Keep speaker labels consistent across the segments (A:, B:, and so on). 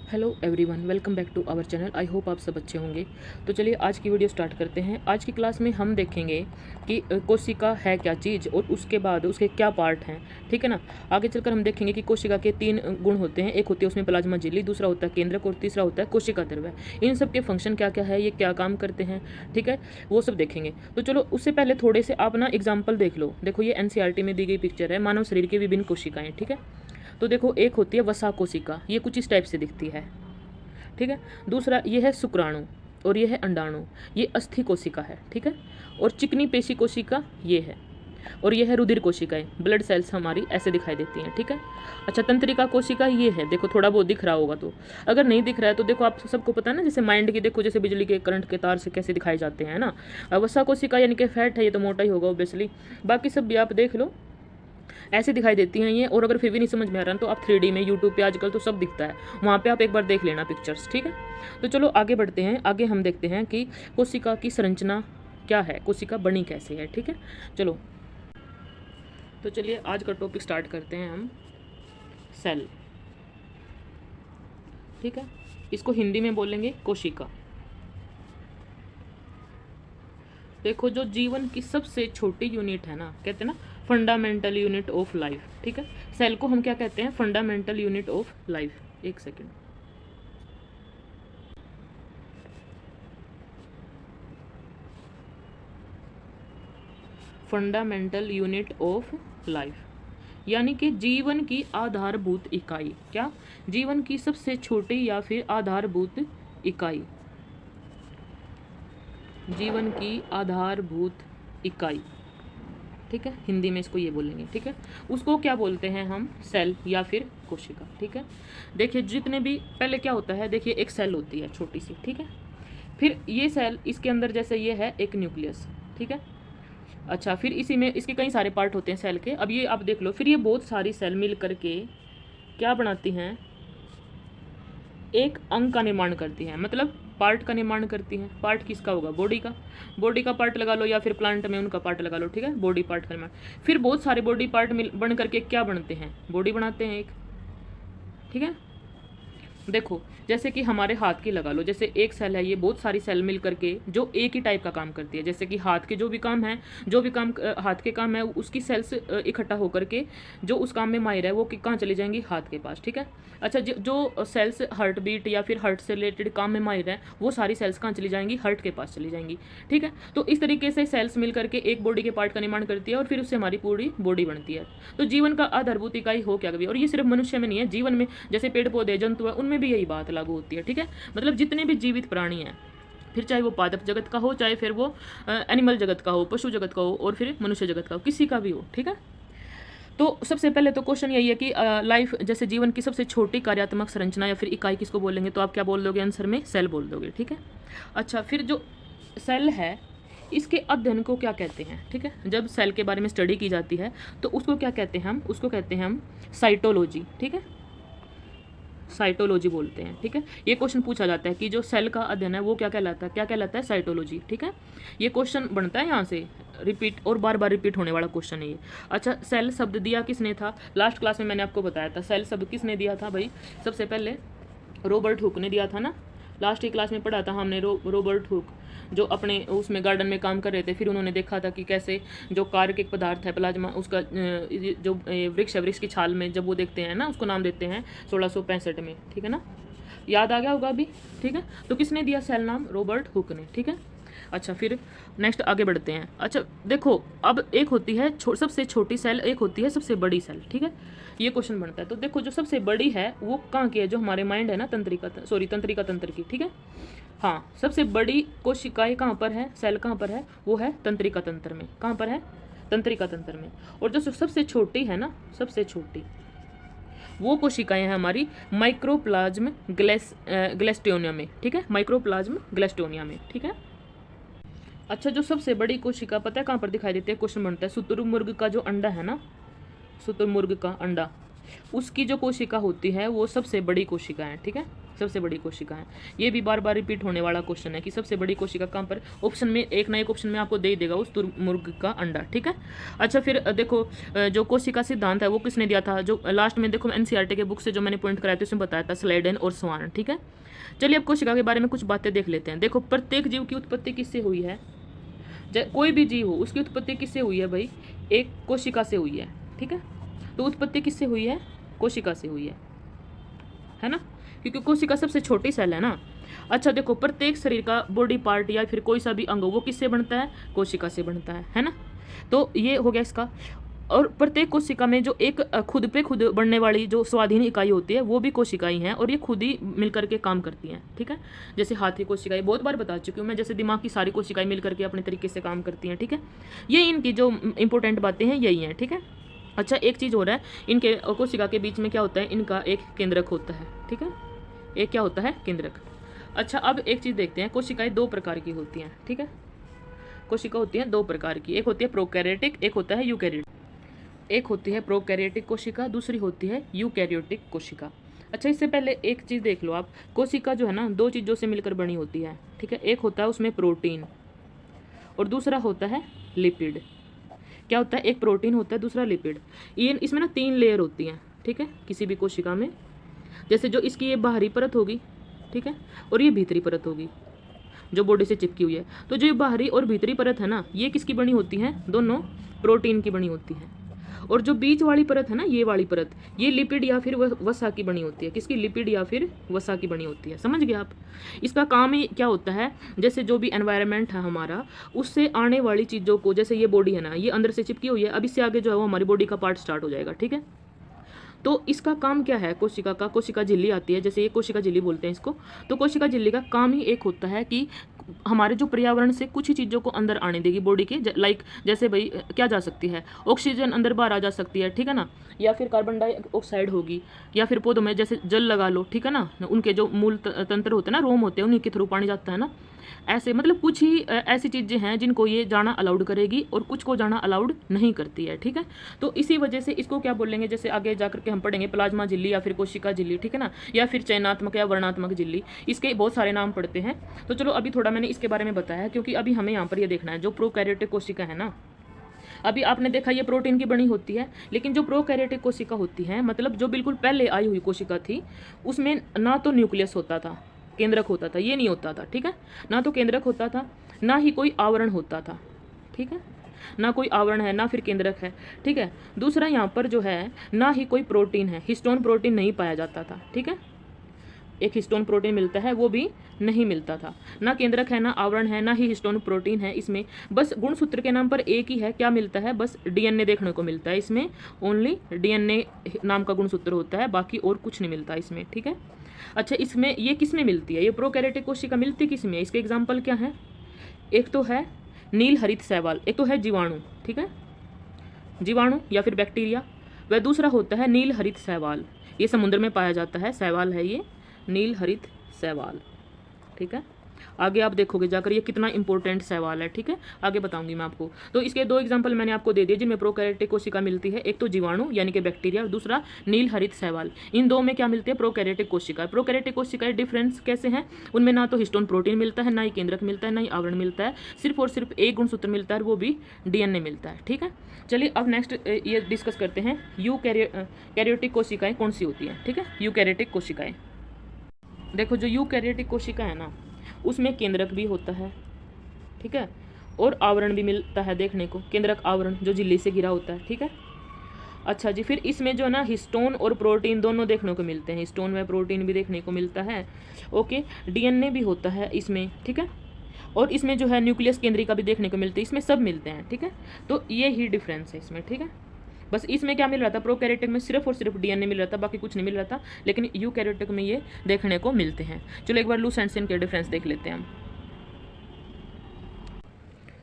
A: Hello everyone, welcome back to our channel. I hope आप सब अच्छे होंगे। तो चलिए आज की वीडियो स्टार्ट करते हैं। आज की क्लास में हम देखेंगे कि कोशिका है क्या चीज़ और उसके बाद उसके क्या पार्ट हैं, ठीक है ना। आगे चलकर हम देखेंगे कि कोशिका के 3 गुण होते हैं। एक होती है उसमें प्लाज्मा झिल्ली, दूसरा होता है केंद्रक और तीसरा होता है कोशिका द्रव्य। इन सब के फंक्शन क्या क्या है, ये क्या काम करते हैं, ठीक है, वो सब देखेंगे। तो चलो उससे पहले थोड़े से आप ना एग्जाम्पल देख लो। देखो ये NCERT में दी गई पिक्चर है, मानव शरीर की विभिन्न कोशिकाएँ, ठीक है। तो देखो एक होती है वसा कोशिका, ये कुछ इस टाइप से दिखती है, ठीक है। दूसरा ये है शुक्राणु और ये है अंडाणु, ये अस्थि कोशिका है, ठीक है। और चिकनी पेशी कोशिका ये है, और ये है रुधिर कोशिकाएं, ब्लड सेल्स हमारी ऐसे दिखाई देती हैं, ठीक है। अच्छा, तंत्रिका कोशिका ये है, देखो थोड़ा बहुत दिख रहा होगा, तो अगर नहीं दिख रहा है तो देखो आप सबको पता है ना, जैसे माइंड की देखो, जैसे बिजली के करंट के तार से कैसे दिखाए जाते हैं ना। वसा कोशिका यानी कि फैट है, ये तो मोटा ही होगा ऑब्वियसली। बाकी सब भी आप देख लो, ऐसे दिखाई देती हैं ये। और अगर फिर भी नहीं समझ में आ रहा तो आप 3D में यूट्यूब पे आजकल तो सब दिखता है, वहाँ पे आप एक बार देख लेना पिक्चर्स, ठीक है। तो चलो आगे बढ़ते हैं। आगे हम देखते हैं कि कोशिका की संरचना क्या है, कोशिका बनी कैसे है, ठीक है। चलो तो चलिए आज का टॉपिक स्टार्ट करते हैं हम, सेल, ठीक है। इसको हिंदी में बोलेंगे कोशिका। देखो जो जीवन की सबसे छोटी यूनिट है ना, कहते हैं ना फंडामेंटल यूनिट ऑफ लाइफ, ठीक है। सेल को हम क्या कहते हैं, फंडामेंटल यूनिट ऑफ लाइफ। एक second, fundamental unit of life यानी कि जीवन की आधारभूत इकाई। क्या, जीवन की सबसे छोटी या फिर आधारभूत इकाई, जीवन की आधारभूत इकाई, ठीक है। हिंदी में इसको ये बोलेंगे, ठीक है। उसको क्या बोलते हैं हम, सेल या फिर कोशिका, ठीक है। देखिए जितने भी पहले क्या होता है, देखिए एक सेल होती है छोटी सी, ठीक है। फिर ये सेल, इसके अंदर जैसे ये है एक न्यूक्लियस, ठीक है। अच्छा, फिर इसी में इसके कई सारे पार्ट होते हैं सेल के। अब ये आप देख लो, फिर ये बहुत सारी सेल मिल करके क्या बनाती हैं, एक अंग का निर्माण करती हैं, मतलब पार्ट का निर्माण करती हैं। पार्ट किसका होगा, बॉडी का, बॉडी का पार्ट लगा लो, या फिर प्लांट में उनका पार्ट लगा लो, ठीक है, बॉडी पार्ट का निर्माण। फिर बहुत सारे बॉडी पार्ट मिल बन करके क्या बनते हैं, बॉडी बनाते हैं एक, ठीक है। देखो जैसे कि हमारे हाथ की लगा लो, जैसे एक सेल है, ये बहुत सारी सेल मिल करके जो एक ही टाइप का काम करती है। जैसे कि हाथ के जो भी काम है, जो भी काम हाथ के काम है, उसकी सेल्स इकट्ठा होकर के जो उस काम में माहिर है वो कहाँ चली जाएंगी, हाथ के पास, ठीक है। अच्छा, जो सेल्स हार्ट बीट या फिर हार्ट से रिलेटेड काम में माहिर है, वो सारी सेल्स कहाँ चली जाएंगी, हार्ट के पास चली जाएंगी, ठीक है। तो इस तरीके से सेल्स मिल करके एक बॉडी के पार्ट का निर्माण करती है और फिर उससे हमारी पूरी बॉडी बनती है। तो जीवन का आधारभूत इकाई हो क्या कभी, और ये सिर्फ मनुष्य में नहीं है, जीवन में जैसे पेड़ पौधे जंतु है, उनमें भी यही बात लागू होती है, ठीक है। मतलब जितने भी जीवित प्राणी हैं, फिर चाहे वो पादप जगत का हो, चाहे फिर वो एनिमल जगत का हो, पशु जगत का हो, और फिर मनुष्य जगत का हो, किसी का भी हो, ठीक है। तो सबसे पहले तो क्वेश्चन यही है कि लाइफ जैसे जीवन की सबसे छोटी कार्यात्मक संरचना या फिर इकाई किसको बोलेंगे, तो आप क्या बोल दोगे आंसर में, सेल बोल दोगे, ठीक है। अच्छा, फिर जो सेल है इसके अध्ययन को क्या कहते हैं, ठीक है। जब सेल के बारे में स्टडी की जाती है तो उसको क्या कहते हैं हम, उसको कहते हैं हम साइटोलॉजी, ठीक है, साइटोलॉजी बोलते हैं, ठीक है। ये क्वेश्चन पूछा जाता है कि जो सेल का अध्ययन है वो क्या कहलाता है, क्या कहलाता है, साइटोलॉजी, ठीक है। ये क्वेश्चन बनता है यहाँ से, रिपीट और बार बार रिपीट होने वाला क्वेश्चन है ये। अच्छा, सेल शब्द दिया किसने था, लास्ट क्लास में मैंने आपको बताया था, सेल शब्द किसने दिया था भाई, सबसे पहले रॉबर्ट हुक ने दिया था ना। लास्ट की क्लास में पढ़ा था हमने, रॉबर्ट हुक जो अपने उसमें गार्डन में काम कर रहे थे, फिर उन्होंने देखा था कि कैसे जो कार्बनिक एक पदार्थ है प्लाज्मा, उसका जो वृक्ष है, वृक्ष की छाल में जब वो देखते हैं ना, उसको नाम देते हैं 1665 में, ठीक है ना, याद आ गया होगा अभी, ठीक है। तो किसने दिया सेल नाम, रॉबर्ट हुक ने, ठीक है। अच्छा, फिर नेक्स्ट आगे बढ़ते हैं। अच्छा देखो, अब एक होती है सबसे छोटी सेल, एक होती है सबसे बड़ी सेल, ठीक है। ये क्वेश्चन बनता है। तो देखो जो सबसे बड़ी है वो कहाँ की है, जो हमारे माइंड है ना, तंत्रिका तंत्र की, ठीक है। हाँ, सबसे बड़ी कोशिकाएं कहाँ पर है, सेल कहाँ पर है, वो है तंत्रिका तंत्र में। कहाँ पर है, तंत्रिका तंत्र में। और जो सबसे छोटी है ना, सबसे छोटी वो कोशिकाएं हैं हमारी माइक्रोप्लाज्म ग्लेस्टोनिया में, ठीक है, माइक्रोप्लाज्म ग्लेस्टोनिया में, ठीक है। अच्छा, जो सबसे बड़ी कोशिका पता है कहाँ पर दिखाई देती है, क्वेश्चन बनता है शुतुरमुर्ग का जो अंडा है ना, शुतुरमुर्ग का अंडा, उसकी जो कोशिका होती है वो सबसे बड़ी कोशिका है, ठीक है, सबसे बड़ी कोशिका है। ये भी बार बार रिपीट होने वाला क्वेश्चन है कि सबसे बड़ी कोशिका कहाँ पर, ऑप्शन में एक ना एक ऑप्शन में आपको दे ही देगा उस तुरमुर्ग का अंडा, ठीक है। अच्छा फिर देखो जो कोशिका सिद्धांत है वो किसने दिया था, जो लास्ट में देखो एनसीईआरटी के बुक से जो मैंने पॉइंट कराया था उसमें बताया था स्लाइडेन और स्वान, ठीक है। चलिए अब कोशिका के बारे में कुछ बातें देख लेते हैं। देखो प्रत्येक जीव की उत्पत्ति किससे हुई है, कोई भी जीव हो उसकी उत्पत्ति किससे हुई है भाई, एक कोशिका से हुई है, ठीक है। तो उत्पत्ति किससे हुई है, कोशिका से हुई है ना, क्योंकि कोशिका सबसे छोटी सेल है ना। अच्छा देखो प्रत्येक शरीर का बॉडी पार्ट या फिर कोई सा भी अंग वो किससे बनता है, कोशिका से बनता है ना। तो ये हो गया इसका। और प्रत्येक कोशिका में जो एक खुद पे खुद बढ़ने वाली जो स्वाधीन इकाई होती है वो भी कोशिकाएं हैं, और ये खुद ही मिलकर के काम करती हैं, ठीक है। जैसे हाथ की कोशिकाएं बहुत बार बता चुकी हूँ मैं, जैसे दिमाग की सारी कोशिकाएं मिलकर के अपने तरीके से काम करती हैं, ठीक है। ये इनकी जो इंपॉर्टेंट बातें हैं यही हैं, ठीक है। अच्छा एक चीज़ हो रहा है, इनके कोशिका के बीच में क्या होता है, इनका एक केंद्रक होता है, ठीक है, एक क्या होता है, केंद्रक। अच्छा अब एक चीज़ देखते हैं, कोशिकाएं दो प्रकार की होती हैं, ठीक है। कोशिका होती हैं दो प्रकार की, एक होती है प्रोकैरियोटिक, एक होता है यूकैरियोटिक। एक होती है प्रोकैरियोटिक कोशिका, दूसरी होती है यूकैरियोटिक कोशिका। अच्छा इससे पहले एक चीज़ देख लो आप, कोशिका जो है ना दो चीज़ों से मिलकर बनी होती है, ठीक है। एक होता है उसमें प्रोटीन और दूसरा होता है लिपिड। क्या होता है, एक प्रोटीन होता है, दूसरा लिपिड। ये इसमें ना 3 लेयर होती हैं, ठीक है, किसी भी कोशिका में। जैसे जो इसकी ये बाहरी परत होगी, ठीक है, और ये भीतरी परत होगी जो बॉडी से चिपकी हुई है। तो जो ये बाहरी और भीतरी परत है ना, ये किसकी बनी होती है, दोनों प्रोटीन की बनी होती है। और जो बीच वाली परत है ना, ये वाली परत, ये लिपिड या फिर वसा की बनी होती है। किसकी, लिपिड या फिर वसा की बनी होती है, समझ गए आप। इसका काम ही क्या होता है, जैसे जो भी एनवायरनमेंट है हमारा, उससे आने वाली चीज़ों को, जैसे ये बॉडी है ना, ये अंदर से चिपकी हुई है, अब इससे आगे जो है वो हमारी बॉडी का पार्ट स्टार्ट हो जाएगा, ठीक है। तो इसका काम क्या है कोशिका का, कोशिका झिल्ली आती है, जैसे ये कोशिका झिल्ली बोलते हैं इसको। तो कोशिका झिल्ली का काम ही एक होता है कि हमारे जो पर्यावरण से कुछ ही चीज़ों को अंदर आने देगी बॉडी के, लाइक जैसे भाई क्या जा सकती है, ऑक्सीजन अंदर बाहर आ जा सकती है, ठीक है ना, या फिर कार्बन डाइऑक्साइड होगी, या फिर पौधों में जैसे जल लगा लो, ठीक है ना, उनके जो मूल तंत्र होते हैं ना, रोम होते हैं, उन्हीं के थ्रू पानी जाता है ना। ऐसे मतलब कुछ ही ऐसी चीज़ें हैं जिनको ये जाना अलाउड करेगी और कुछ को जाना अलाउड नहीं करती है, ठीक है। तो इसी वजह से इसको क्या बोलेंगे, जैसे आगे जाकर के हम पढ़ेंगे प्लाज्मा झिल्ली या फिर कोशिका झिल्ली, ठीक है ना, या फिर चयनात्मक या वर्णात्मक झिल्ली, इसके बहुत सारे नाम पड़ते हैं। तो चलो अभी थोड़ा मैंने इसके बारे में बताया, क्योंकि अभी हमें यहाँ पर ये देखना है जो प्रोकैरियोटिक कोशिका है ना, अभी आपने देखा ये प्रोटीन की बनी होती है, लेकिन जो प्रोकैरियोटिक कोशिका होती है, मतलब जो बिल्कुल पहले आई हुई कोशिका थी, उसमें ना तो न्यूक्लियस होता था, केंद्रक होता था, ये नहीं होता था, ठीक है, ना तो केंद्रक होता था, ना ही कोई आवरण होता था, ठीक है, ना कोई आवरण है ना फिर केंद्रक है, ठीक है। दूसरा यहाँ पर जो है ना ही कोई प्रोटीन है, हिस्टोन प्रोटीन नहीं पाया जाता था, ठीक है, एक हिस्टोन प्रोटीन मिलता है वो भी नहीं मिलता था, ना केंद्रक है ना आवरण है ना ही हिस्टोन प्रोटीन है इसमें। बस गुणसूत्र के नाम पर एक ही है, क्या मिलता है, बस डीएनए देखने को मिलता है इसमें, ओनली डीएनए नाम का गुणसूत्र होता है, बाकी और कुछ नहीं मिलता इसमें, ठीक है। अच्छा इसमें ये किस में मिलती है, ये प्रोकैरियोटिक कोशिका मिलती किस में, इसके एग्जाम्पल क्या है, एक तो है नील हरित शैवाल, एक तो है जीवाणु, ठीक है, जीवाणु या फिर बैक्टीरिया, वह दूसरा होता है नील हरित शैवाल, ये समुद्र में पाया जाता है, शैवाल है ये, नील हरित शैवाल, ठीक है। आगे आप देखोगे जाकर ये कितना इंपॉर्टेंट सवाल है, ठीक है, आगे बताऊंगी मैं आपको। तो इसके 2 एग्जांपल मैंने आपको दे दिए जिनमें प्रोकैरियोटिक कोशिका मिलती है, एक तो जीवाणु यानी कि बैक्टीरिया, और दूसरा नील हरित शैवाल। इन 2 में क्या मिलती है, प्रोकैरियोटिक कोशिका। प्रोकैरियोटिक कोशिका डिफरेंस कैसे हैं, उनमें ना तो हिस्टोन प्रोटीन मिलता है, ना ही केंद्रक मिलता है, ना ही आवरण मिलता है, सिर्फ और सिर्फ एक गुणसूत्र मिलता है, वो भी डीएनए मिलता है, ठीक है। चलिए अब नेक्स्ट ये डिस्कस करते हैं यूकैरियोटिक कोशिकाएं कौन सी होती हैं, ठीक है। यूकैरियोटिक कोशिकाएं, देखो जो यूकैरियोटिक कोशिका है ना, उसमें केंद्रक भी होता है, ठीक है, और आवरण भी मिलता है देखने को, केंद्रक आवरण जो झिल्ली से घिरा होता है, ठीक है। अच्छा जी, फिर इसमें जो है ना हिस्टोन और प्रोटीन दोनों देखने को मिलते हैं, हिस्टोन व प्रोटीन भी देखने को मिलता है, ओके। डीएनए भी होता है इसमें, ठीक है, और इसमें जो है न्यूक्लियस केंद्रिका भी देखने को मिलती है, इसमें सब मिलते हैं, ठीक है। तो ये ही डिफरेंस है इसमें, ठीक है। बस इसमें क्या मिल रहा था, प्रोकैरियोटिक में सिर्फ और सिर्फ डीएनए मिल रहा था, बाकी कुछ नहीं मिल रहा था, लेकिन यूकैरियोटिक में ये देखने को मिलते हैं। चलो एक बार लूस एंड सिन के डिफरेंस देख लेते हैं हम।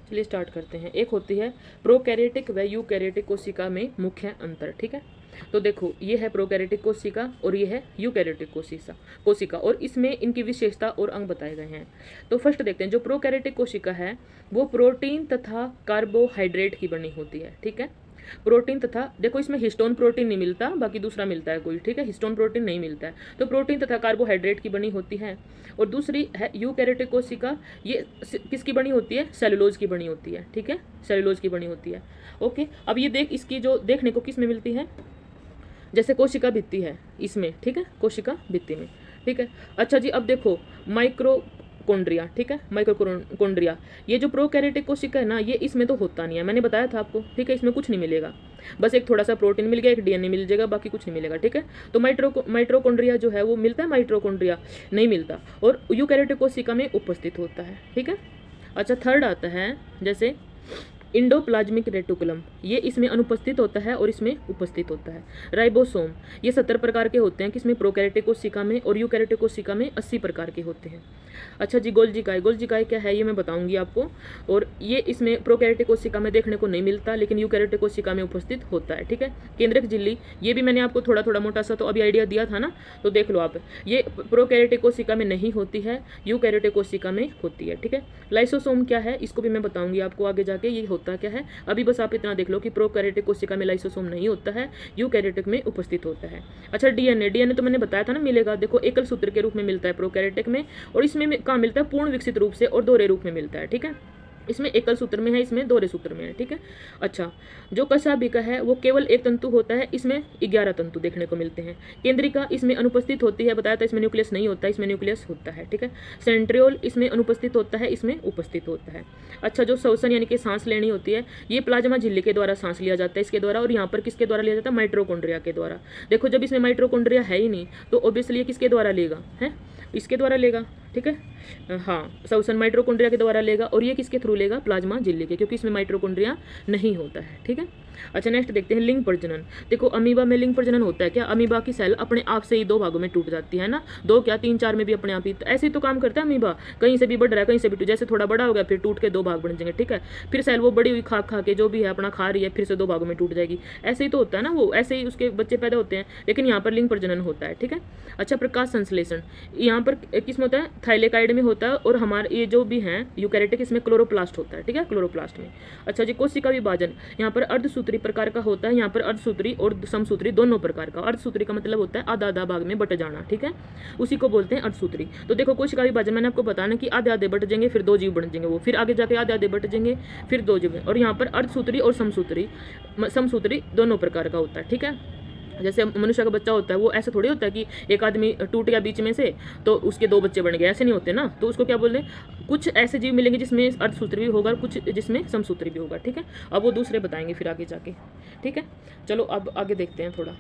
A: चलिए स्टार्ट करते हैं। एक होती है प्रोकैरियोटिक व यूकैरियोटिक कोशिका में मुख्य अंतर, ठीक है। तो देखो ये है प्रोकैरियोटिक कोशिका और ये है यूकैरियोटिक कोशिका, और इसमें इनकी विशेषता और अंग बताए गए हैं। तो फर्स्ट देखते हैं, जो प्रोकैरियोटिक कोशिका है वो प्रोटीन तथा कार्बोहाइड्रेट की बनी होती है, ठीक है। प्रोटीन तथा, देखो इसमें हिस्टोन प्रोटीन नहीं मिलता, बाकी दूसरा मिलता है कोई, ठीक है, हिस्टोन प्रोटीन नहीं मिलता है। तो प्रोटीन तथा कार्बोहाइड्रेट की बनी होती है। और दूसरी है यूकैरियोटिक कोशिका, ये किसकी बनी होती है, सेलुलोज की बनी होती है, ठीक है, सेलुलोज की बनी होती है। ओके, अब ये देख, इसकी जो देखने को किस में मिलती है, जैसे कोशिका भित्ति है इसमें, ठीक है, कोशिका भित्ति में, ठीक है। अच्छा जी, अब देखो माइक्रोकोन्ड्रिया, ठीक है, माइक्रोकोन्ड्रिया, ये जो प्रोकैरियोटिक कोशिका है ना, ये इसमें तो होता नहीं है, मैंने बताया था आपको, ठीक है, इसमें कुछ नहीं मिलेगा, बस एक थोड़ा सा प्रोटीन मिल गया, एक डीएनए मिल जाएगा, बाकी कुछ नहीं मिलेगा, ठीक है। तो माइट्रोकोन्ड्रिया जो है वो मिलता है, माइट्रोकोन्ड्रिया नहीं मिलता, और यूकैरियोटिक कोशिका में उपस्थित होता है, ठीक है। अच्छा, थर्ड आता है जैसे इंडोप्लाज्मिक रेटिकुलम, ये इसमें अनुपस्थित होता है और इसमें उपस्थित होता है। राइबोसोम, ये 70 प्रकार के होते हैं किसमें, प्रोकैरियोटिक कोशिका में, और यूकैरियोटिक कोशिका में 80 प्रकार के होते हैं। अच्छा जी, गोल्जी काय क्या है ये मैं बताऊंगी आपको, और ये इसमें प्रोकैरियोटिक कोशिका में देखने को नहीं मिलता, लेकिन यूकैरियोटिक कोशिका में उपस्थित होता है, ठीक है। केंद्रक झिल्ली, ये भी मैंने आपको थोड़ा थोड़ा मोटा सा तो अभी आइडिया दिया था ना, तो देख लो आप, ये प्रोकैरियोटिक कोशिका में नहीं होती है, यूकैरियोटिक कोशिका में होती है, ठीक है। लाइसोसोम क्या है, इसको भी मैं बताऊंगी आपको आगे जाके ये होता क्या है, अभी बस आप इतना देख लो कि प्रोकैरियोटिक कोशिका में लाइसोसोम नहीं होता है, यूकैरियोटिक में उपस्थित होता है। अच्छा, डीएनए तो मैंने बताया था ना मिलेगा, देखो एकल सूत्र के रूप में मिलता है प्रोकैरियोटिक में, और इसमें कहाँ मिलता है, पूर्ण विकसित रूप से और दोहरे रूप में मिलता है, ठीक है। इसमें एकल सूत्र में है, इसमें दोहरे सूत्र में है, ठीक है। अच्छा, जो कशाभिका है वो केवल एक तंतु होता है, इसमें 11 तंतु देखने को मिलते हैं। केंद्रिका इसमें अनुपस्थित होती है, बताया था, इसमें न्यूक्लियस नहीं होता, इसमें न्यूक्लियस होता है, ठीक है। सेंट्रियोल इसमें अनुपस्थित होता है, इसमें उपस्थित होता है। अच्छा, जो श्वसन यानी कि सांस लेनी होती है, ये प्लाज्मा झिल्ली के द्वारा सांस लिया जाता है, इसके द्वारा, और यहाँ पर किसके द्वारा लिया जाता है, माइट्रोकोन्ड्रिया के द्वारा। देखो, जब इसमें माइट्रोकोन्ड्रिया है ही नहीं, तो ऑब्वियसली ये किसके द्वारा लेगा, है, इसके द्वारा लेगा, ठीक है, हाँ, श्वसन माइट्रोकोन्ड्रिया के द्वारा लेगा, और ये किसके थ्रू लेगा, प्लाज्मा झिल्ली के, क्योंकि इसमें माइट्रोकोन्ड्रिया नहीं होता है, ठीक है। अच्छा, नेक्स्ट देखते हैं लिंग प्रजनन। देखो, अमीबा में लिंग प्रजनन होता है क्या, अमीबा की सेल अपने आप से ही 2 भागों में टूट जाती है ना, 2 क्या 3 4 में भी अपने आप ही, ऐसे ही तो काम करता है अमीबा, कहीं से भी बढ़ रहा है, कहीं से भी जैसे थोड़ा बड़ा हो गया फिर टूट के 2 भाग बन जाएंगे, ठीक है, फिर सेल वो बड़ी हुई खा के जो भी है अपना खा रही है, फिर से 2 भागों में टूट जाएगी, ऐसे ही तो होता है ना, वो ऐसे ही उसके बच्चे पैदा होते हैं, लेकिन यहाँ पर लिंग प्रजनन होता है, ठीक है। अच्छा, प्रकाश संश्लेषण यहाँ पर किस में होता है, थाइलेकाइड में होता है, और हमारे ये जो भी हैं यूकैरियोटिक इसमें क्लोरोप्लास्ट होता है, ठीक है, क्लोरोप्लास्ट में। अच्छा जी, कोशिका विभाजन, यहाँ पर अर्धसूत्री प्रकार का होता है, यहाँ पर अर्धसूत्री और समसूत्री दोनों प्रकार का। अर्धसूत्री का मतलब होता है आधा आधा भाग में बट जाना, ठीक है, उसी को बोलते हैं अर्धसूत्री। तो देखो, कोशिका विभाजन मैंने आपको बताना कि आधे आधे बट जाएंगे, फिर 2 जीव बन जाएंगे, वो फिर आगे जाके आधे आधे बट जाएंगे, फिर 2 जीव, और यहाँ पर अर्धसूत्री और समसूत्री दोनों प्रकार का होता है, ठीक है। जैसे मनुष्य का बच्चा होता है, वो ऐसा थोड़ी होता है कि एक आदमी टूट गया बीच में से तो उसके 2 बच्चे बन गए, ऐसे नहीं होते ना, तो उसको क्या बोलते हैं, कुछ ऐसे जीव मिलेंगे जिसमें अर्धसूत्री भी होगा, कुछ जिसमें समसूत्री भी होगा, ठीक है। अब वो दूसरे बताएंगे फिर आगे जाके, ठीक है। चलो अब आगे देखते हैं थोड़ा,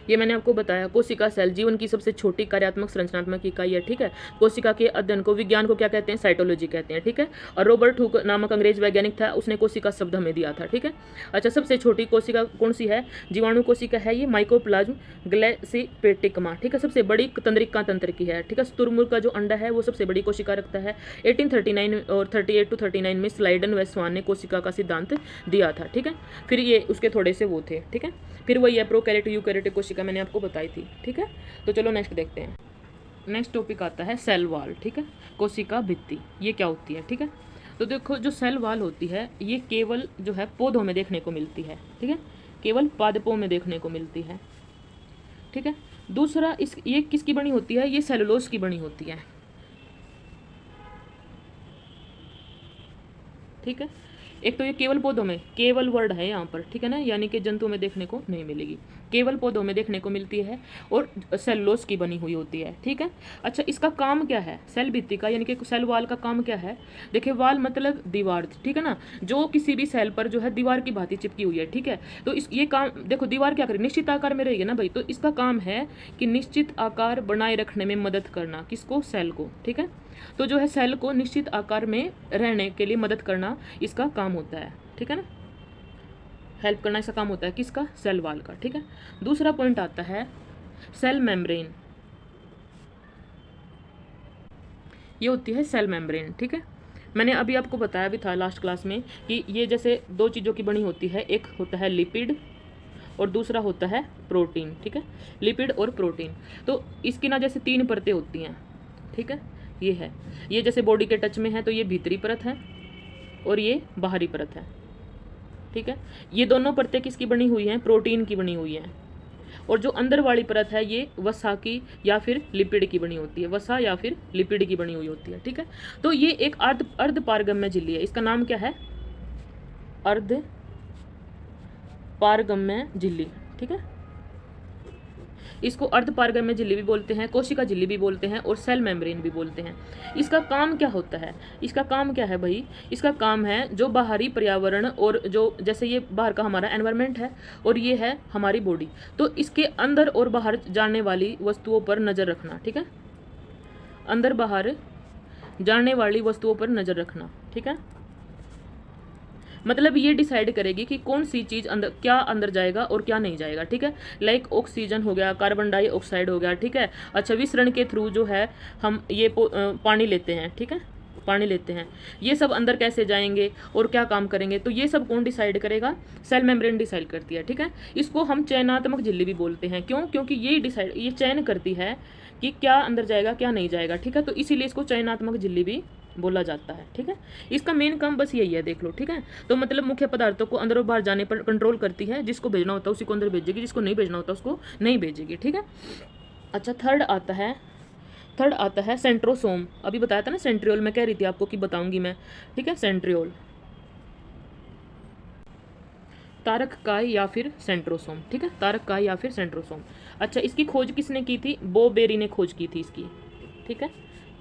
A: ये मैंने आपको बताया, कोशिका सेल जीवन की सबसे छोटी कार्यात्मक संरचनात्मक इकाई है, ठीक है। कोशिका के अध्ययन को, विज्ञान को क्या कहते हैं, साइटोलॉजी कहते हैं, ठीक है। और रॉबर्ट हुक नामक अंग्रेज वैज्ञानिक था, उसने कोशिका शब्द हमें दिया था, ठीक है। अच्छा, सबसे छोटी कोशिका कौन सी है, जीवाणु कोशिका है, ये माइकोप्लाज्म ग्लाइकोपेटिकमा, ठीक है, सबसे बड़ी तंत्रिका तंत्र की है, ठीक है। शुतुरमुर्ग का जो अंडा है वो सबसे बड़ी कोशिका रखता है। 1839 और 38 to 39 में स्लाइडन व स्वान ने कोशिका का सिद्धांत दिया था, ठीक है। फिर ये उसके थोड़े से वो थे, ठीक है। फिर वही है प्रोकैरियोटिक यूकैरियोटिक कोशिका मैंने आपको बताई थी, ठीक है। तो चलो नेक्स्ट देखते हैं। नेक्स्ट टॉपिक आता है सेल वॉल, ठीक है, कोशिका भित्ति, ये क्या होती है, ठीक है। तो देखो, जो सेल वॉल होती है ये केवल जो है पौधों में देखने को मिलती है, ठीक है, केवल पादपों में देखने को मिलती है, ठीक है। दूसरा, ये किसकी बनी होती है, ये सेलुलोज की बनी होती है, ठीक है। एक तो ये केवल पौधों में, केवल वर्ड है यहाँ पर, ठीक है ना, यानी कि जंतु में देखने को नहीं मिलेगी, केवल पौधों में देखने को मिलती है, और सेलुलोज की बनी हुई होती है, ठीक है। अच्छा, इसका काम क्या है, सेल भित्ति का यानी कि सेल वाल का काम क्या है, देखिए, वाल मतलब दीवार, ठीक है ना, जो किसी भी सेल पर जो है दीवार की भांति चिपकी हुई है, ठीक है। तो ये काम, देखो, दीवार क्या करे, निश्चित आकार में रहेगी ना भाई, तो इसका काम है कि निश्चित आकार बनाए रखने में मदद करना, किसको, सेल को, ठीक है। तो जो है सेल को निश्चित आकार में रहने के लिए मदद करना इसका काम होता है, ठीक है ना, हेल्प करना इसका काम होता है, किसका, सेल वाल का, ठीक है। दूसरा पॉइंट आता है सेल मेम्ब्रेन, ये होती है सेल मेम्ब्रेन, ठीक है। मैंने अभी आपको बताया भी था लास्ट क्लास में कि ये जैसे 2 चीज़ों की बनी होती है, एक होता है लिपिड और दूसरा होता है प्रोटीन, ठीक है, लिपिड और प्रोटीन। तो इसकी ना जैसे 3 परतें होती हैं, ठीक है, ये है, ये जैसे बॉडी के टच में है तो ये भीतरी परत है और ये बाहरी परत है, ठीक है। ये दोनों परतें किसकी बनी हुई हैं? प्रोटीन की बनी हुई हैं। और जो अंदर वाली परत है ये वसा की या फिर लिपिड की बनी होती है, वसा या फिर लिपिड की बनी हुई होती है, ठीक है। तो ये एक अर्ध पारगम्य झिल्ली है, इसका नाम क्या है? अर्ध पारगम्य झिल्ली, ठीक है। इसको अर्ध पारगम्य झिल्ली भी बोलते हैं, कोशिका झिल्ली भी बोलते हैं और सेल मेम्ब्रेन भी बोलते हैं। इसका काम क्या होता है? इसका काम क्या है भाई? इसका काम है जो बाहरी पर्यावरण और जो जैसे ये बाहर का हमारा एनवायरनमेंट है और ये है हमारी बॉडी, तो इसके अंदर और बाहर जाने वाली वस्तुओं पर नज़र रखना, ठीक है। अंदर बाहर जाने वाली वस्तुओं पर नज़र रखना, ठीक है। मतलब ये डिसाइड करेगी कि कौन सी चीज़ अंदर क्या अंदर जाएगा और क्या नहीं जाएगा, ठीक है। लाइक ऑक्सीजन हो गया, कार्बन डाइऑक्साइड हो गया, ठीक है। अच्छा, विसरण के थ्रू जो है हम ये पानी लेते हैं, ठीक है, पानी लेते हैं, ये सब अंदर कैसे जाएंगे और क्या काम करेंगे, तो ये सब कौन डिसाइड करेगा? सेल मेम्ब्रेन डिसाइड करती है, ठीक है। इसको हम चयनात्मक झिल्ली भी बोलते हैं। क्यों? क्योंकि ये चयन करती है कि क्या अंदर जाएगा क्या नहीं जाएगा, ठीक है। तो इसीलिए इसको चयनात्मक झिल्ली भी बोला जाता है, ठीक है। इसका मेन काम बस यही है, देख लो, ठीक है। तो मतलब मुख्य पदार्थों को अंदर और बाहर जाने पर कंट्रोल करती है, जिसको भेजना होता है उसी को अंदर भेजेगी, जिसको नहीं भेजना होता उसको नहीं भेजेगी, ठीक है। अच्छा, थर्ड आता है सेंट्रोसोम। अभी बताया था ना सेंट्रियोल, मैं कह रही थी आपको कि बताऊंगी मैं, ठीक है। सेंट्रियोल, तारक काय या फिर सेंट्रोसोम, ठीक है, तारक काय या फिर सेंट्रोसोम। अच्छा, इसकी खोज किसने की थी? बोबेरी ने खोज की थी इसकी, ठीक है।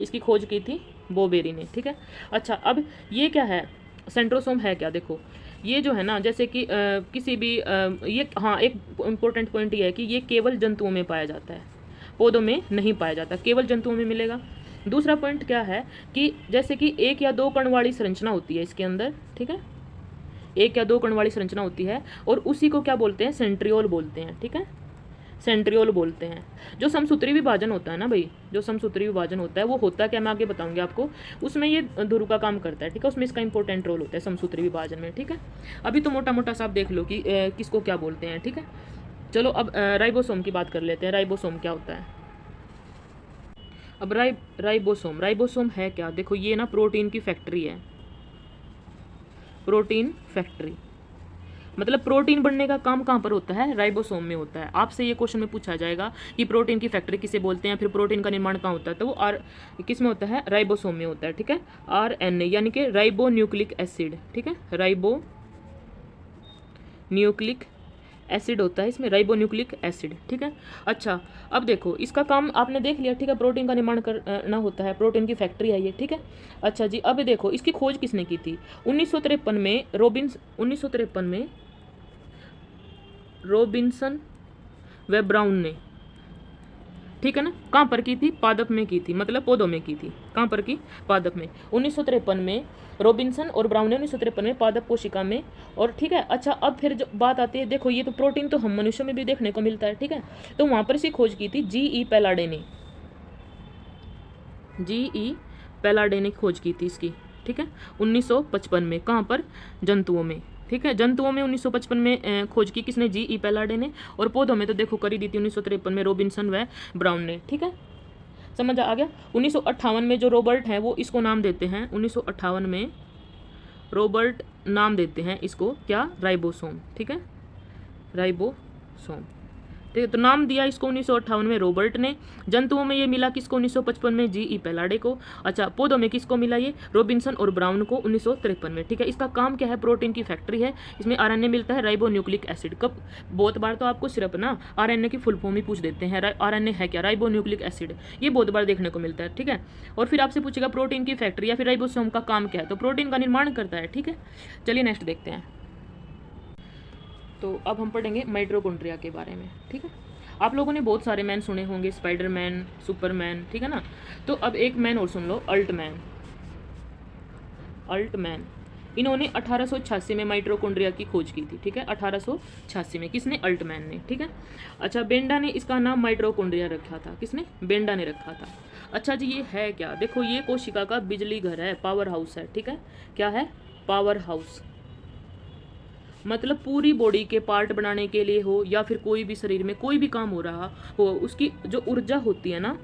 A: इसकी खोज की थी बोबेरी ने, ठीक है। अच्छा, अब ये क्या है? सेंट्रोसोम है क्या? देखो, ये जो है ना, जैसे कि किसी भी ये, हाँ, एक इम्पोर्टेंट पॉइंट ये है कि ये केवल जंतुओं में पाया जाता है, पौधों में नहीं पाया जाता, केवल जंतुओं में मिलेगा। दूसरा पॉइंट क्या है कि जैसे कि 1 या 2 कण वाली संरचना होती है इसके अंदर, ठीक है, 1 या 2 कण वाली संरचना होती है और उसी को क्या बोलते हैं? सेंट्रियोल बोलते हैं, ठीक है, सेंट्रियोल बोलते हैं। जो समसूत्री विभाजन होता है ना भाई, जो समसूत्री विभाजन होता है वो होता क्या, मैं आगे बताऊंगी आपको, उसमें ये ध्रुव का काम करता है, ठीक है, उसमें इसका इंपॉर्टेंट रोल होता है समसूत्री विभाजन में, ठीक है। अभी तो मोटा मोटा सा आप देख लो कि किसको क्या बोलते हैं, ठीक है। चलो अब राइबोसोम की बात कर लेते हैं। राइबोसोम क्या होता है? अब राइबोसोम है क्या? देखो, ये ना प्रोटीन की फैक्ट्री है, प्रोटीन फैक्ट्री। मतलब प्रोटीन बनने का काम कहाँ पर होता है? राइबोसोम में होता है। आपसे ये क्वेश्चन में पूछा जाएगा कि प्रोटीन की फैक्ट्री किसे बोलते हैं, फिर प्रोटीन का निर्माण कहाँ होता है, तो वो किस में होता है? राइबोसोम में होता है, ठीक है। RNA यानी कि राइबो न्यूक्लिक एसिड, ठीक है, राइबो न्यूक्लिक एसिड होता है इसमें, राइबो न्यूक्लिक एसिड, ठीक है। अच्छा, अब देखो इसका काम आपने देख लिया, ठीक है, प्रोटीन का निर्माण करना होता है, प्रोटीन की फैक्ट्री है ये, ठीक है। अच्छा जी, अब देखो इसकी खोज किसने की थी? 1953 में 1953 में रॉबिन्सन व ब्राउन ने, ठीक है ना। कहाँ पर की थी? पादप में की थी, मतलब पौधों में की थी। कहाँ पर की? पादप में। 1953 में रॉबिन्सन और ब्राउन ने 1953 में पादप कोशिका में, और ठीक है। अच्छा, अब फिर जो बात आती है, देखो ये तो प्रोटीन तो हम मनुष्यों में भी देखने को मिलता है, ठीक है। तो वहाँ पर इसकी खोज की थी GE पैलाडे ने, GE पैलाडे ने खोज की थी इसकी, ठीक है, 1955 में। कहाँ पर? जंतुओं में, ठीक है, जंतुओं में 1955 में खोज की किसने? GE पैलाडे ने। और पौधों में तो देखो करी दी थी 1953 में रॉबिन्सन व ब्राउन ने, ठीक है, समझ आ गया। 1958 में जो रॉबर्ट हैं वो इसको नाम देते हैं, 1958 में रॉबर्ट नाम देते हैं इसको क्या? राइबोसोम, ठीक है, राइबोसोम, ठीक है। तो नाम दिया इसको 1958 में रॉबर्ट ने। जंतुओं में ये मिला किसको? 1955 में GE पैलाडे को। अच्छा, पौधों में किसको मिला? ये रॉबिन्सन और ब्राउन को 1953 में, ठीक है। इसका काम क्या है? प्रोटीन की फैक्ट्री है। इसमें RNA मिलता है, राइबो न्यूक्लिक एसिड। कब? बहुत बार तो आपको सिर्फ ना RNA की फुल फॉर्म ही पूछ देते हैं, RNA है क्या? राइबो न्यूक्लिक एसिड, ये बहुत बार देखने को मिलता है, ठीक है। और फिर आपसे पूछेगा प्रोटीन की फैक्ट्री या फिर राइबोसोम का काम क्या है, तो प्रोटीन का निर्माण करता है, ठीक है। चलिए नेक्स्ट देखते हैं। तो अब हम पढ़ेंगे माइटोकॉन्ड्रिया के बारे में, ठीक है। आप लोगों ने बहुत सारे मैन सुने होंगे, स्पाइडरमैन, सुपरमैन, ठीक है ना। तो अब एक मैन और सुन लो, अल्टमैन। इन्होंने 1886 में माइटोकॉन्ड्रिया की खोज की थी, ठीक है, 1886 में। किसने? अल्टमैन ने, ठीक है। अच्छा, बेंडा ने इसका नाम माइटोकॉन्ड्रिया रखा था। किसने? बेंडा ने रखा था। अच्छा जी, ये है क्या? देखो, ये कोशिका का बिजली घर है, पावर हाउस है, ठीक है। क्या है? Power house. मतलब पूरी बॉडी के पार्ट बनाने के लिए हो या फिर कोई भी शरीर में कोई भी काम हो रहा हो, उसकी जो ऊर्जा होती है ना,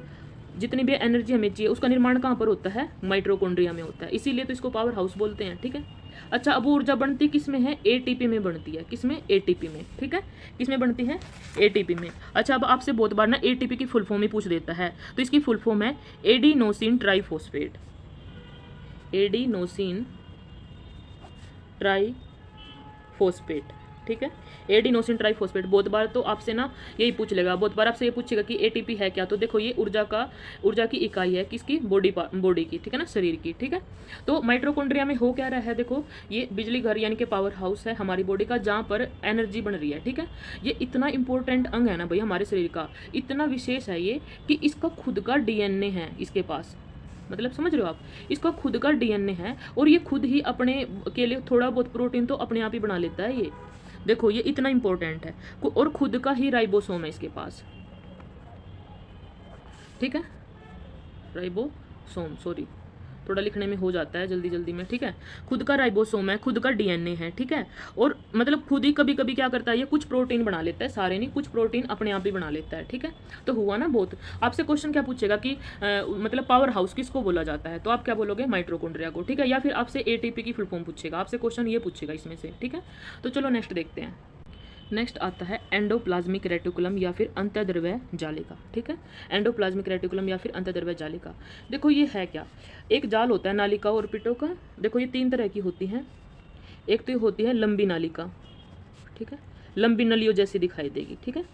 A: जितनी भी एनर्जी हमें चाहिए, उसका निर्माण कहाँ पर होता है? माइटोकॉन्ड्रिया में होता है। इसीलिए तो इसको पावर हाउस बोलते हैं, ठीक है। अच्छा, अब वो ऊर्जा बनती किस में है? एटीपी में बनती है। किस में? एटीपी में। ठीक है, किस में बनती है? एटीपी में। अच्छा, अब आपसे बहुत बार ना एटीपी की फुल फॉर्म ही पूछ देता है, तो इसकी फुल फॉर्म है एडिनोसिन ट्राइफॉस्फेट। Adenosine triphosphate. ठीक है, एडिनोसिन ट्राइफॉस्फेट। बहुत बार तो आपसे ना यही पूछ लेगा, बहुत बार आपसे ये पूछेगा कि एटीपी है क्या। तो देखो ये ऊर्जा की इकाई है किसकी? बॉडी की। ठीक है ना, शरीर की। ठीक है, तो माइटोकॉन्ड्रिया में हो क्या रहा है? देखो ये बिजली घर यानी कि पावर हाउस है हमारी बॉडी का, जहाँ पर एनर्जी बन रही है। ठीक है, ये इतना इंपॉर्टेंट अंग है ना भाई हमारे शरीर का, इतना विशेष है ये कि इसका खुद का डीएनए है इसके पास। मतलब समझ रहे हो आप, इसका खुद का डीएनए है और ये खुद ही अपने के लिए थोड़ा बहुत प्रोटीन तो अपने आप ही बना लेता है ये। देखो ये इतना इंपॉर्टेंट है, और खुद का ही राइबोसोम है इसके पास। ठीक है, राइबोसोम, सॉरी थोड़ा लिखने में हो जाता है जल्दी जल्दी में। ठीक है, खुद का राइबोसोम है, खुद का डीएनए है। ठीक है, और मतलब खुद ही कभी कभी क्या करता है ये, कुछ प्रोटीन बना लेता है, सारे नहीं, कुछ प्रोटीन अपने आप ही बना लेता है। ठीक है, तो हुआ ना बहुत। आपसे क्वेश्चन क्या पूछेगा कि मतलब पावर हाउस किसको बोला जाता है, तो आप क्या बोलोगे? माइटोकॉन्ड्रिया को। ठीक है, या फिर आपसे एटीपी की फुल फॉर्म पूछेगा, आपसे क्वेश्चन ये पूछेगा इसमें से। ठीक है, तो चलो नेक्स्ट देखते हैं। नेक्स्ट आता है एंडोप्लाज्मिक रेटिकुलम या फिर अंतःद्रव्य जालिका। ठीक है, एंडोप्लाज्मिक रेटिकुलम या फिर अंतःद्रव्य जालिका। देखो ये है क्या? एक जाल होता है नालिका और पिटों का। देखो ये तीन तरह की होती हैं। एक तो होती है लंबी नालिका। ठीक है, लंबी नलियों जैसी दिखाई देगी। ठीक है,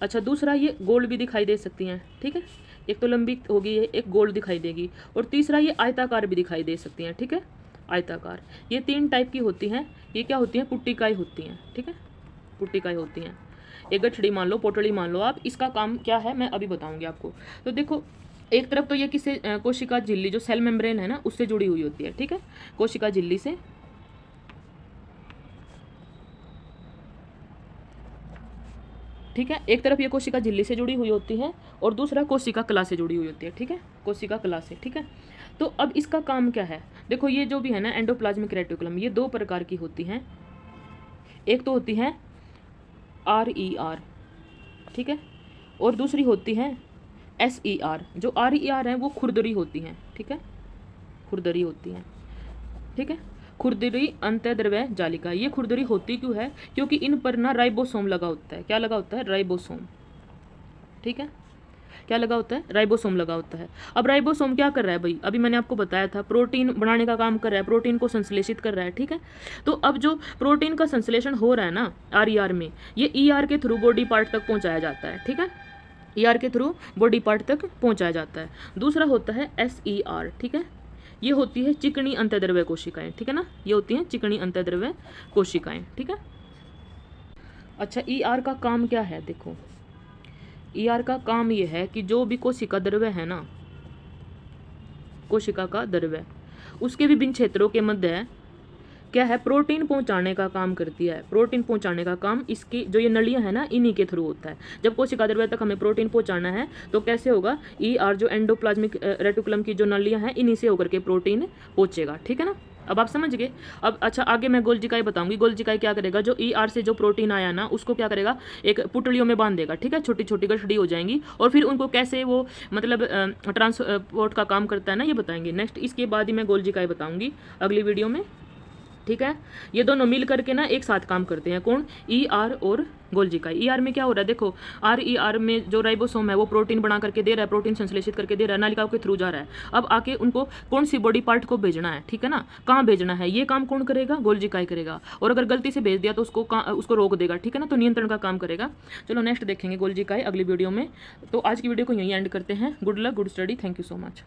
A: अच्छा दूसरा ये गोल भी दिखाई दे सकती हैं। ठीक है, एक तो लंबी होगी, एक गोल दिखाई देगी, और तीसरा ये आयताकार भी दिखाई दे सकती हैं। ठीक है, आयताकार। ये तीन टाइप की होती हैं। ये क्या होती हैं? पुट्टिकाएं होती हैं। ठीक है, पुट्टिकाएं होती हैं। एक गठड़ी मान लो, पोटली मान लो आप, इसका काम क्या है मैं अभी बताऊंगी आपको। तो देखो एक तरफ तो ये किससे, कोशिका झिल्ली जो सेल मेम्ब्रेन है ना उससे जुड़ी हुई होती है। ठीक है, कोशिका झिल्ली से। ठीक है, एक तरफ ये कोशिका झिल्ली से जुड़ी हुई होती है और दूसरा कोशिका कला से जुड़ी हुई होती है। ठीक है, कोशिका कला से। ठीक है, तो अब इसका काम क्या है? देखो ये जो भी है ना एंडोप्लाज्मिक रेटिकुलम, ये दो प्रकार की होती हैं। एक तो होती है RER। ठीक है, और दूसरी होती है SER। जो RER है वो खुरदरी होती हैं। ठीक है, खुरदरी होती हैं। ठीक है, खुरदरी अंतःद्रव्य जालिका। ये खुरदरी होती क्यों है? क्योंकि इन पर ना राइबोसोम लगा होता है। क्या लगा होता है? राइबोसोम। ठीक है, क्या लगा होता है? राइबोसोम लगा होता है। अब राइबोसोम क्या कर रहा है भाई? अभी मैंने आपको बताया था प्रोटीन बनाने का काम कर रहा है, प्रोटीन को संश्लेषित कर रहा है। ठीक है, तो अब जो प्रोटीन का संश्लेषण हो रहा है ना RER में, ये ER के थ्रू बॉडी पार्ट तक पहुंचाया जाता है। ठीक है, ER के थ्रू बॉडी पार्ट तक पहुंचाया जाता है। दूसरा होता है SER। ठीक है, ये होती है चिकनी अंतःद्रव्य कोशिकाएं। ठीक है ना, ये होती हैं चिकनी अंतःद्रव्य कोशिकाएं। ठीक है, अच्छा ER का काम क्या है? देखो ER का काम ये है कि जो भी कोशिका द्रव्य है ना, कोशिका का द्रव्य, उसके विभिन्न क्षेत्रों के मध्य क्या है? प्रोटीन पहुंचाने का काम करती है। प्रोटीन पहुंचाने का काम इसकी जो ये नलियां है ना इन्हीं के थ्रू होता है। जब कोशिका द्रव्य तक हमें प्रोटीन पहुंचाना है तो कैसे होगा? ER जो एंडोप्लाज्मिक रेटिकुलम की जो नलियां हैं इन्हीं से होकर के प्रोटीन पहुंचेगा। ठीक है ना, अब आप समझ गए। अब अच्छा आगे मैं गोल्जिकाई बताऊंगी। गोल्जिकाई क्या करेगा? जो ER से जो प्रोटीन आया ना उसको क्या करेगा? एक पुटलियों में बांध देगा। ठीक है, छोटी छोटी गठड़ी हो जाएंगी और फिर उनको कैसे वो मतलब ट्रांसपोर्ट का काम करता है ना ये बताएंगे नेक्स्ट। इसके बाद ही मैं गोल्जिकाई बताऊंगी अगली वीडियो में। ठीक है, ये दोनों मिल करके ना एक साथ काम करते हैं। कौन? ER और गोल्जिकाई। ER में क्या हो रहा है? देखो RER में जो राइबोसोम है वो प्रोटीन बना करके दे रहा है, प्रोटीन संश्लेषित करके दे रहा है, नालिकाओं के थ्रू जा रहा है। अब आके उनको कौन सी बॉडी पार्ट को भेजना है? ठीक है ना, कहाँ भेजना है ये काम कौन करेगा? गोल्जिकाई करेगा। और अगर गलती से भेज दिया तो उसको रोक देगा। ठीक है ना, तो नियंत्रण का काम करेगा। चलो नेक्स्ट देखेंगे गोल्जिकाई अगली वीडियो में। तो आज की वीडियो को यहीं एंड करते हैं। Good luck, good study, thank you so much.